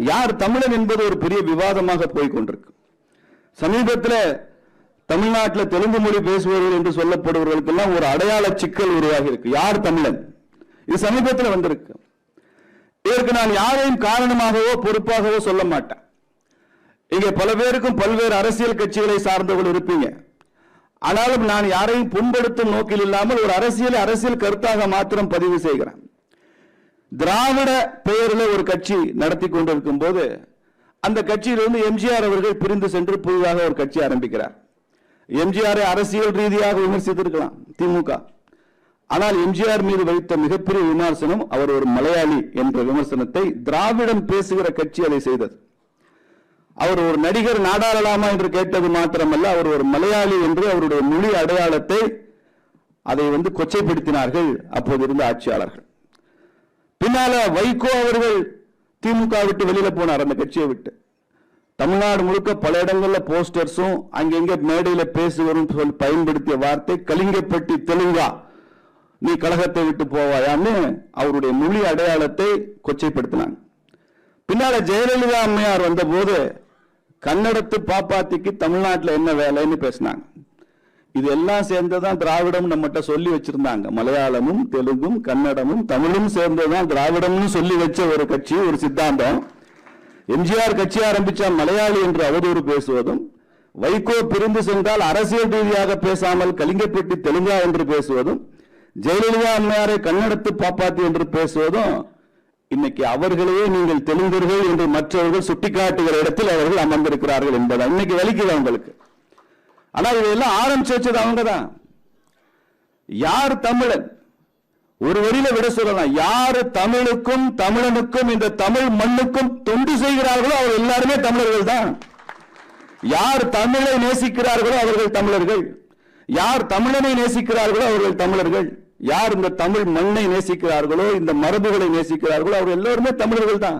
யார் தமிழன் என்பது ஒரு பெரிய விவாதமாக போய்கொண்டிருக்கு. சமீபத்தில் தமிழ்நாட்டில் தெலுங்கு மொழி பேசுபவர்கள் என்று சொல்லப்படுவர்களுக்கெல்லாம் ஒரு அடையாள சிக்கல் உருவாகி இருக்கு. யார் தமிழன்? இது சமீபத்தில் வந்திருக்கு. இதற்கு நான் யாரையும் காரணமாகவோ பொறுப்பாகவோ சொல்ல மாட்டேன். இங்கே பல பேருக்கும் பல்வேறு அரசியல் கட்சிகளை சார்ந்தவர்கள் இருப்பீங்க. ஆனாலும் நான் யாரையும் புண்படுத்தும் நோக்கில் இல்லாமல் ஒரு அரசியல் கருத்தாக மாத்திரம் பதிவு செய்கிறேன். திராவிட பெயரில் ஒரு கட்சி நடத்தி கொண்டிருக்கும் போது அந்த கட்சியிலிருந்து எம்ஜிஆர் அவர்கள் பிரிந்து சென்று புதிதாக ஒரு கட்சி ஆரம்பிக்கிறார். எம்ஜிஆரை அரசியல் ரீதியாக விமர்சித்திருக்கலாம் திமுக. ஆனால் எம்ஜிஆர் மீது வைத்த மிகப்பெரிய விமர்சனம் அவர் ஒரு மலையாளி என்ற விமர்சனத்தை திராவிடம் பேசுகிற கட்சி அதை செய்தது. அவர் ஒரு நடிகர் நாடாளலாமா என்று கேட்டது மாத்திரமல்ல, அவர் ஒரு மலையாளி என்று அவருடைய மொழி அடையாளத்தை அதை கொச்சைப்படுத்தினார்கள் அப்போது இருந்த ஆட்சியாளர்கள். பின்னால வைகோ அவர்கள் திமுக விட்டு வெளியில போனார், அந்த கட்சியை விட்டு. தமிழ்நாடு முழுக்க பல இடங்கள்ல போஸ்டர்ஸும் அங்கெங்க மேடையில பேசுவரும் பயன்படுத்திய வார்த்தை கலிங்கப்பட்டி தெலுங்கா, நீ கழகத்தை விட்டு போவாயான்னு அவருடைய மொழி அடையாளத்தை கொச்சைப்படுத்தினாங்க. பின்னால ஜெயலலிதா அம்மையார் வந்த போது கன்னடத்து பாப்பாத்திக்கு தமிழ்நாட்டில் என்ன வேலைன்னு பேசினாங்க. இது எல்லாம் சேர்ந்ததான் திராவிடம் நம்மகிட்ட சொல்லி வச்சிருந்தாங்க. மலையாளமும் தெலுங்கும் கன்னடமும் தமிழும் சேர்ந்ததான் திராவிடம்னு சொல்லி வச்ச ஒரு கட்சி, ஒரு சித்தாந்தம். எம்ஜிஆர் கட்சி ஆரம்பிச்சா மலையாளி என்று அவதூறு பேசுவதும், வைகோ பிரிந்து சென்றால் அரசியல் ரீதியாக பேசாமல் கலிங்கப்பட்டி தெலுங்கா என்று பேசுவதும், ஜெயலலிதா அம்மையாரை கன்னடத்து பாப்பாத்தி என்று பேசுவதும், இன்னைக்கு அவர்களையே நீங்கள் தெலுங்கர்கள் என்று மற்றவர்கள் சுட்டிக்காட்டுகிற இடத்தில் அவர்கள் அமர்ந்திருக்கிறார்கள் என்பதை இன்னைக்கு வலிக்குது அவங்களுக்கு. ஆனால் இதெல்லாம் ஆரம்பிச்சு வச்சது அவங்கதான். யார் தமிழன்? ஒரு வரியில விட சொல்லலாம், யாரு தமிழுக்கும் தமிழனுக்கும் இந்த தமிழ் மண்ணுக்கும் தொண்டு செய்கிறார்களோ அவர் எல்லாருமே தமிழர்கள் தான். யார் தமிழை நேசிக்கிறார்களோ அவர்கள் தமிழர்கள். யார் தமிழனை நேசிக்கிறார்களோ அவர்கள் தமிழர்கள். யார் இந்த தமிழ் மண்ணை நேசிக்கிறார்களோ, இந்த மரபுகளை நேசிக்கிறார்களோ அவர் எல்லோருமே தமிழர்கள் தான்.